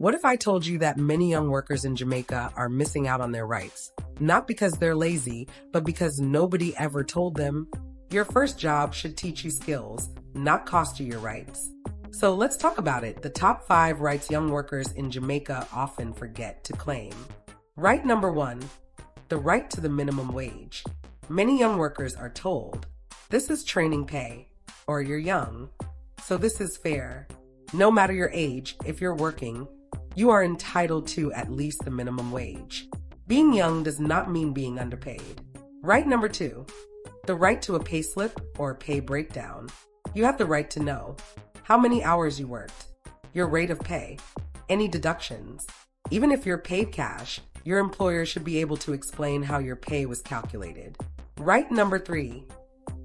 What if I told you that many young workers in Jamaica are missing out on their rights? Not because they're lazy, but because nobody ever told them. Your first job should teach you skills, not cost you your rights. So let's talk about it. The top 5 rights young workers in Jamaica often forget to claim. Right number 1, the right to the minimum wage. Many young workers are told, this is training pay, or you're young, so this is fair. No matter your age, if you're working, you are entitled to at least the minimum wage. Being young does not mean being underpaid. Right number 2, the right to a payslip or pay breakdown. You have the right to know how many hours you worked, your rate of pay, any deductions. Even if you're paid cash, your employer should be able to explain how your pay was calculated. Right number 3,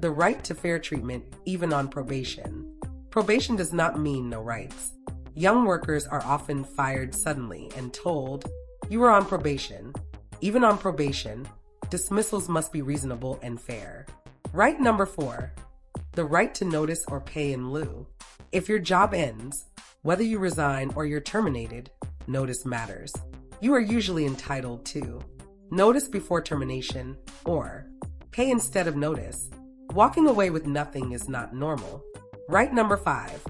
the right to fair treatment even on probation. Probation does not mean no rights. Young workers are often fired suddenly and told, you are on probation. Even on probation, dismissals must be reasonable and fair. Right number 4, the right to notice or pay in lieu. If your job ends, whether you resign or you're terminated, notice matters. You are usually entitled to notice before termination or pay instead of notice. Walking away with nothing is not normal. Right number 5,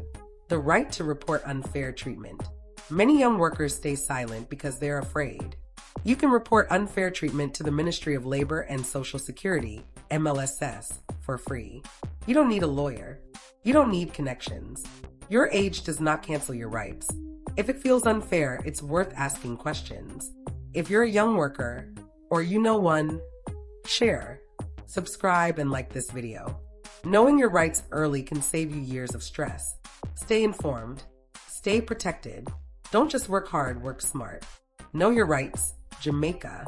the right to report unfair treatment. Many young workers stay silent because they're afraid. You can report unfair treatment to the Ministry of Labor and Social Security, MLSS, for free. You don't need a lawyer. You don't need connections. Your age does not cancel your rights. If it feels unfair, it's worth asking questions. If you're a young worker, or you know one, share, subscribe, and like this video. Knowing your rights early can save you years of stress. Stay informed. Stay protected. Don't just work hard, work smart. Know your rights. Jamaica.